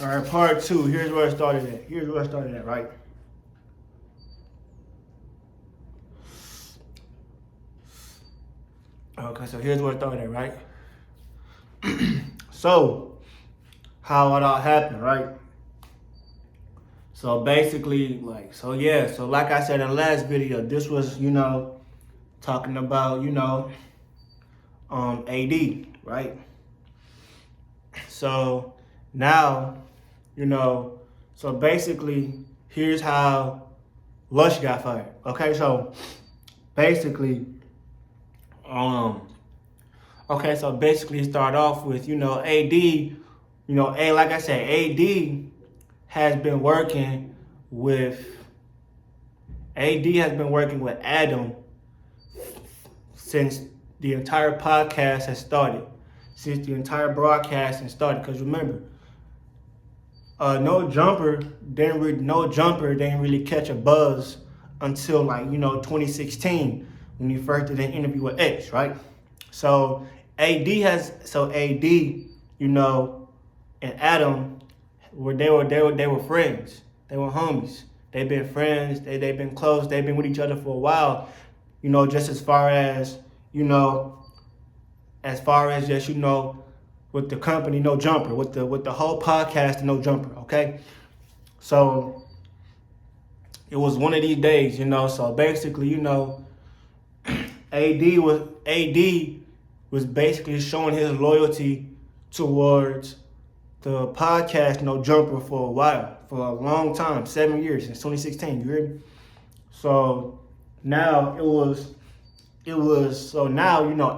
All right, part two. Here's where it started at. Right? Okay, so here's where it started at, right? So, how it all happened, right? So basically, so like I said in the last video, this was, talking about, AD, right? So now, so basically, here's how Lush got fired. Okay, so basically, start off with, AD, like I said, AD has been working with Adam since the entire podcast has started, since the entire broadcast has started. Because remember, No Jumper didn't really catch a buzz until 2016 when he first did an interview with X, right? So AD, and Adam they were friends. They were homies. They've been friends. They've been close. They've been with each other for a while. Just as far as just with the company No Jumper, with the whole podcast No Jumper. Okay, so it was one of these days. So basically, AD was basically showing his loyalty towards the podcast No Jumper for a while, for a long time, 7 years, since 2016, you hear me? So now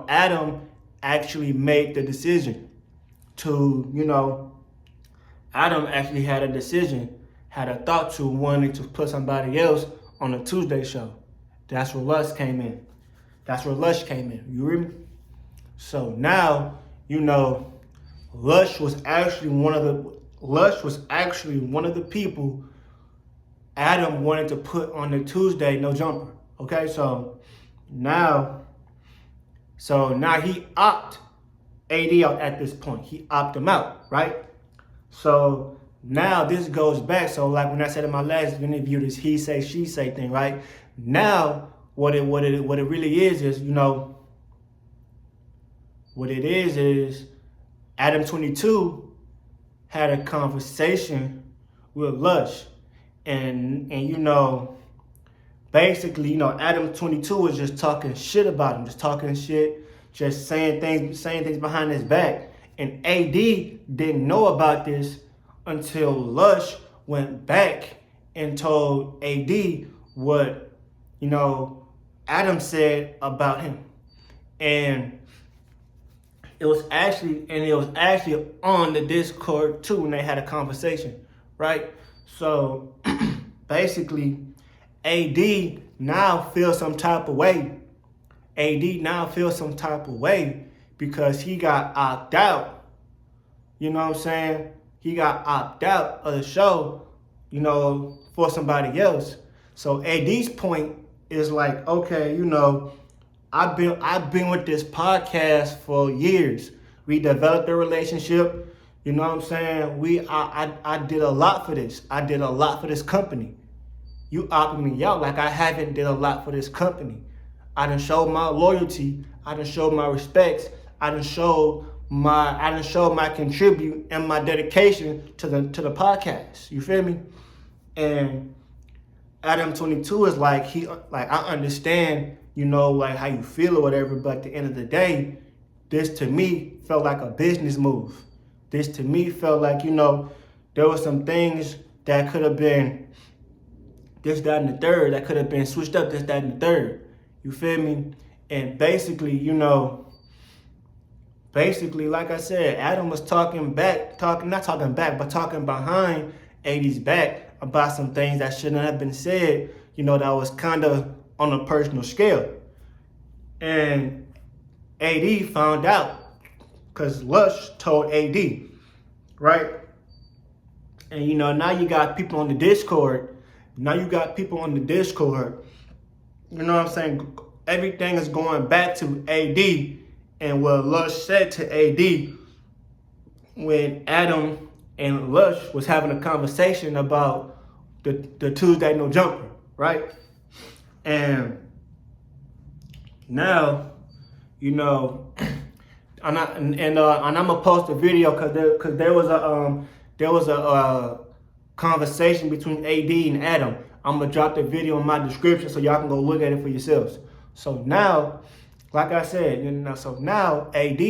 Adam actually made the decision to, Adam actually had a thought to wanting to put somebody else on a Tuesday show. That's where Lush came in. You hear me? So now, Lush was actually one of the people Adam wanted to put on the Tuesday No Jumper. Okay, so now he opted AD out at this point. He opted him out, right? So now this goes back. So like when I said in my last interview, this he say she say thing, right? Now what it really is Adam22 had a conversation with Lush, and basically, Adam22 was just talking shit about him, just saying things behind his back. And AD didn't know about this until Lush went back and told AD what, Adam said about him. And it was actually on the Discord too when they had a conversation, right? So basically, AD now feels some type of way. Because he got opted out. You know what I'm saying? He got opted out of the show, for somebody else. So AD's point is like, okay, I've been with this podcast for years. We developed a relationship. You know what I'm saying? I did a lot for this. I did a lot for this company. You opted me out like I haven't did a lot for this company. I done showed my loyalty. I done showed my respects. I done showed my contribute and my dedication to the podcast. You feel me? And Adam22 is like, I understand, how you feel or whatever, but at the end of the day, this to me felt like a business move. This to me felt like, there were some things that could have been this, that, and the third, that could have been switched up, this, that, and the third. You feel me? And basically, like I said, Adam was talking behind AD's back about some things that shouldn't have been said, that was kind of on a personal scale. And AD found out because Lush told AD, right? And, now you got people on the Discord. You know what I'm saying? Everything is going back to AD and what Lush said to AD when Adam and Lush was having a conversation about the Tuesday no jumper, right? And now, you know, I'm gonna post a video because there was a conversation between AD and Adam. I'm gonna drop the video in my description so y'all can go look at it for yourselves. So now, like I said, so now AD,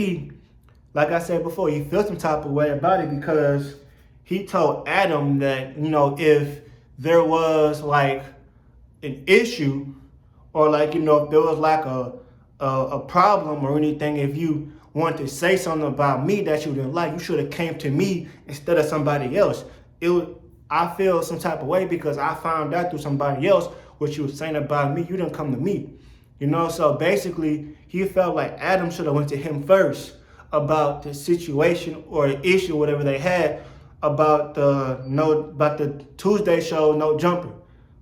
like I said before, he feels some type of way about it because he told Adam that, if there was like an issue or like, if there was like a problem or anything, if you want to say something about me that you didn't like, you should have came to me instead of somebody else. I feel some type of way because I found out through somebody else what you were saying about me. You didn't come to me, So basically, he felt like Adam should have went to him first about the situation or the issue, whatever they had about the Tuesday show No Jumper,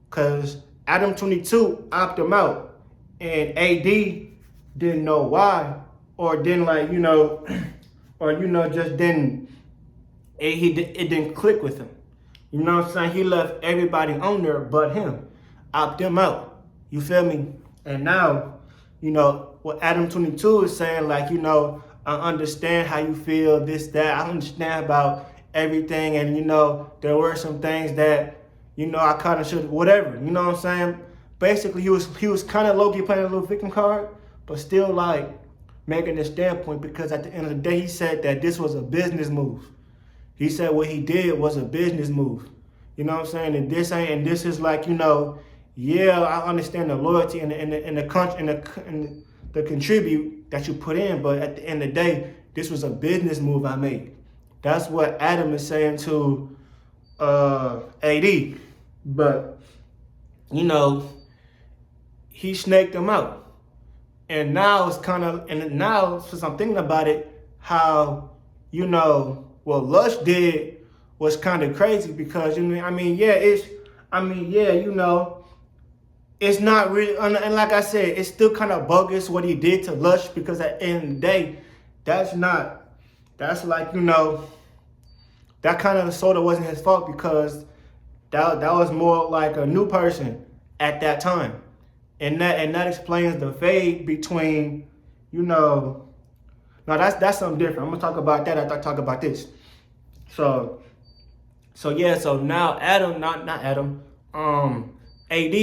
because Adam22 opted him out, and AD didn't know why, or didn't just didn't. It didn't click with him. You know what I'm saying? He left everybody on there but him. Opt him out. You feel me? And now, what Adam22 is saying, like, I understand how you feel, this, that. I understand about everything. And, there were some things that, I kind of should, whatever. You know what I'm saying? Basically, he was kind of low-key playing a little victim card, but still, like, making a standpoint because at the end of the day, he said that this was a business move. He said what he did was a business move. You know what I'm saying? And this is like, yeah, I understand the loyalty and the contribute that you put in, but at the end of the day, this was a business move I made. That's what Adam is saying to AD. But, he snaked him out. And now since I'm thinking about it, how, what Lush did was kind of crazy because, it's not really, and like I said, it's still kind of bogus what he did to Lush because at the end of the day, that kind of sort of wasn't his fault because that was more like a new person at that time. And that explains the fade between, no, that's something different. I'm gonna talk about that after I talk about this. So now AD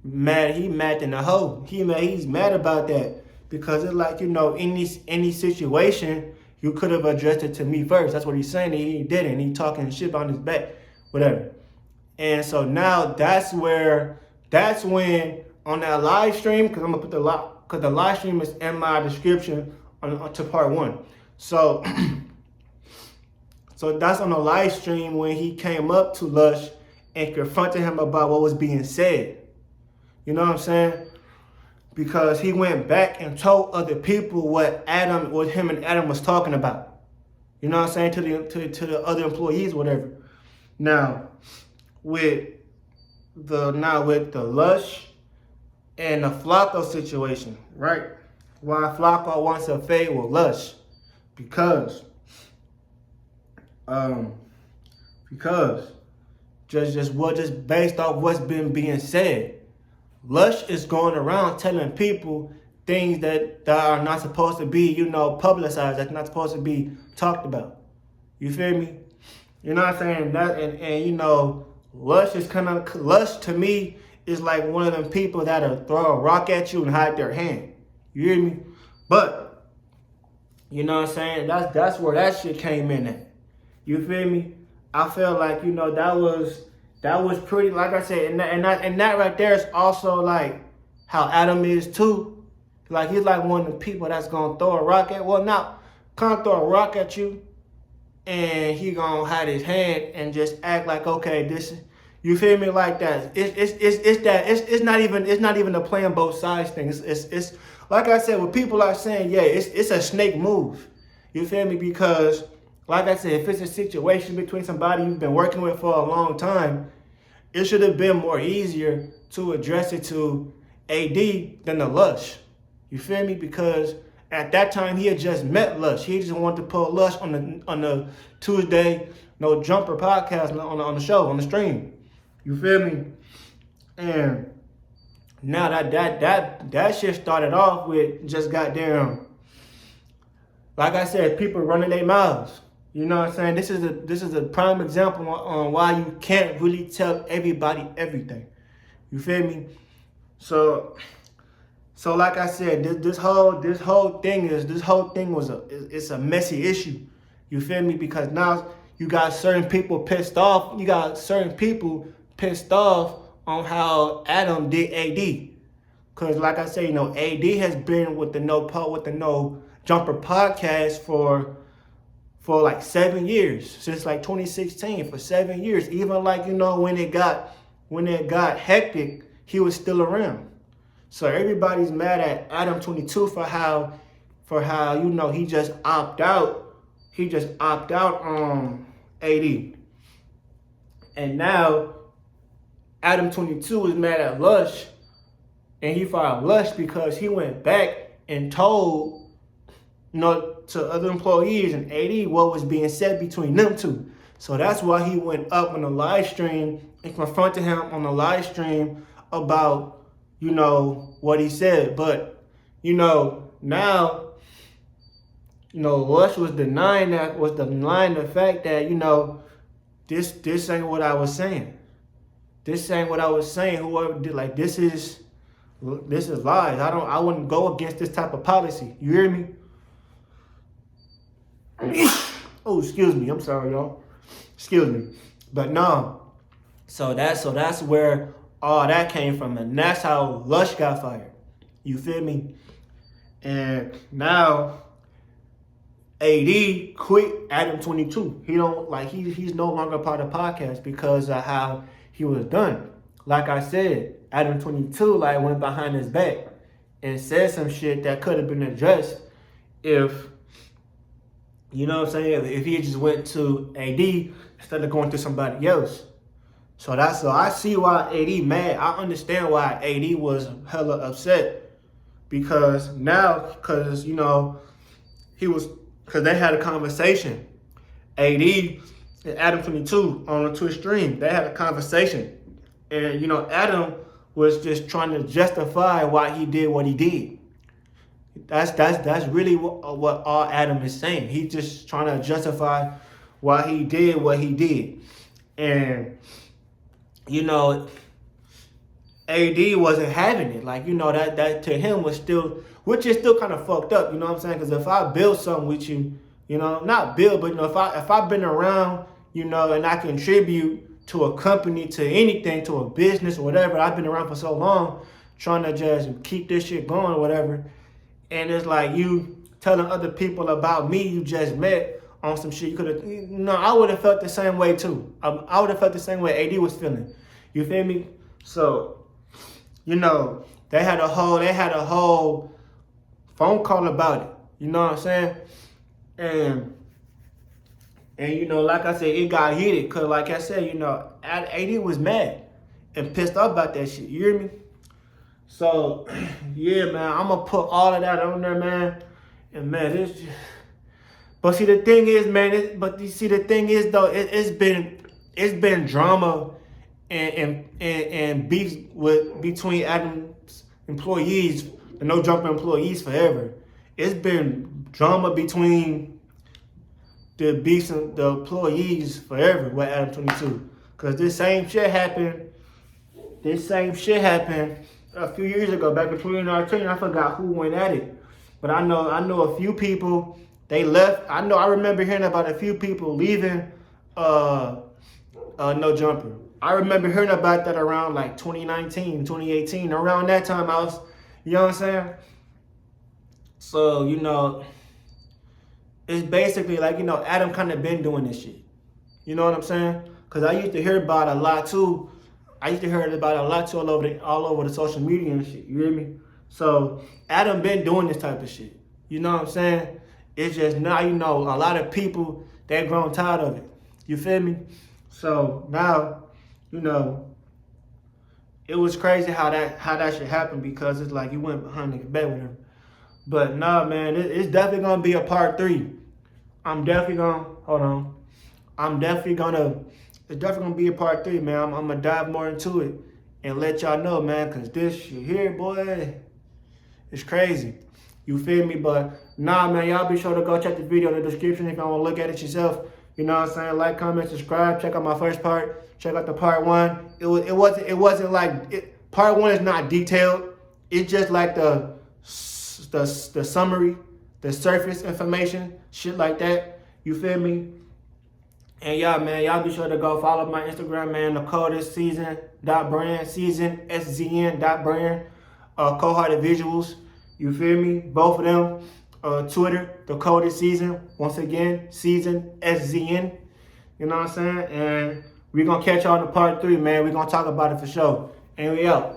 mad. He mad in the hoe. He's mad about that because it's like, any situation you could have addressed it to me first. That's what he's saying. He didn't. He talking shit on his back, whatever. And so now that's when on that live stream, because I'm gonna put the live stream is in my description to part 1. So that's on the live stream when he came up to Lush and confronted him about what was being said. You know what I'm saying? Because he went back and told other people what him and Adam was talking about. You know what I'm saying? To the other employees, whatever. Now, with the Lush and the Flacco situation, right? Why Flacco wants to fade with Lush? Because just based off what's been being said, Lush is going around telling people things that are not supposed to be, publicized, that's not supposed to be talked about. You feel me? You know what I'm saying? That and Lush to me is like one of them people that'll throw a rock at you and hide their hand. You hear me? But you know what I'm saying? That's where that shit came in at. You feel me? I feel like, that was pretty, like I said, and that right there is also like how Adam is too. Like he's like one of the people that's gonna throw a rock at, can't throw a rock at you, and he gonna hide his hand and just act like, okay, this is, you feel me, like that. It's not even a playing both sides thing. It's like I said, what people are saying, yeah, it's a snake move. You feel me? Because like I said, if it's a situation between somebody you've been working with for a long time, it should have been more easier to address it to AD than the Lush. You feel me? Because at that time he had just met Lush. He just wanted to put Lush on the Tuesday No Jumper podcast on the show, on the stream. You feel me? And now that shit started off with just goddamn, like I said, people running their mouths. You know what I'm saying? This is a prime example on why you can't really tell everybody everything. You feel me? So like I said, this whole thing it's a messy issue. You feel me? Because now you got certain people pissed off. You got certain people pissed off on how Adam did AD. Cause like I say, AD has been with the No Jumper podcast for like 7 years, since like 2016, for 7 years. Even like, when it got hectic, he was still around. So everybody's mad at Adam22 for how he just opt out. He just opt out on AD. And now Adam22 is mad at Lush, and he fired Lush because he went back and told to other employees and AD what was being said between them two. So that's why he went up on the live stream and confronted him on the live stream about what he said. But now Lush was denying the fact that this ain't what I was saying. This ain't what I was saying. Whoever did, like, this is lies. I wouldn't go against this type of policy. You hear me? Oh, excuse me. I'm sorry, y'all. Excuse me. But no. So that's where all that came from, and that's how Lush got fired. You feel me? And now AD quit Adam22. He don't he's no longer part of the podcast because of how he was done. Like I said, Adam22 went behind his back and said some shit that could have been addressed if if he just went to AD instead of going to somebody else. So I see why AD mad. I understand why AD was hella upset because they had a conversation. AD and Adam22 on a Twitch stream, they had a conversation, and Adam was just trying to justify why he did what he did. That's really what all Adam is saying. He's just trying to justify why he did what he did. And AD wasn't having it. That to him was still, which is still kind of fucked up, you know what I'm saying? Because if I build something with you, not build, but if I've been around, and I contribute to a company, to anything, to a business or whatever, I've been around for so long, trying to just keep this shit going or whatever. And it's like you telling other people about me you just met on some shit. You could have, I would have felt the same way too. I would have felt the same way AD was feeling. You feel me? So, they had a whole phone call about it. You know what I'm saying? And like I said, it got heated because, like I said, AD was mad and pissed off about that shit. You hear me? So, yeah, man, I'm going to put all of that on there, man. And, man, it's just... But see, the thing is, man, it's been drama and beef between Adam's employees, the No Jumper employees, forever. It's been drama between the beefs and the employees forever with Adam22. Because this same shit happened a few years ago, back in 2019. I forgot who went at it. But I know a few people, they left. I remember hearing about a few people leaving No Jumper. I remember hearing about that around like 2019, 2018. Around that time, I was, you know what I'm saying? So, it's basically like, Adam kind of been doing this shit. You know what I'm saying? Because I used to hear about it a lot too. All over the social media and shit. You hear me? So Adam been doing this type of shit. You know what I'm saying? It's just now, a lot of people, they've grown tired of it. You feel me? So now, it was crazy how that shit happened because it's like you went behind the back with him. But nah, man, it's definitely gonna be a part 3. I'm definitely gonna, hold on. it's definitely gonna be a part 3, man. I'm gonna dive more into it and let y'all know, man, cause this shit here, boy, it's crazy. You feel me? But nah, man, y'all be sure to go check the video in the description if y'all wanna look at it yourself. You know what I'm saying? Like, comment, subscribe. Check out my first part. Check out the part 1. It wasn't like part 1 is not detailed. It's just like the summary, the surface information, shit like that. You feel me? And y'all, man, y'all be sure to go follow my Instagram, man, the ColdHeartedSZN.brand, season, SZN.brand, Cold-Hearted Visuals. You feel me? Both of them. Twitter, the ColdHeartedSZN. Once again, season, SZN. You know what I'm saying? And we're going to catch y'all in the part 3, man. We're going to talk about it for sure. And we out.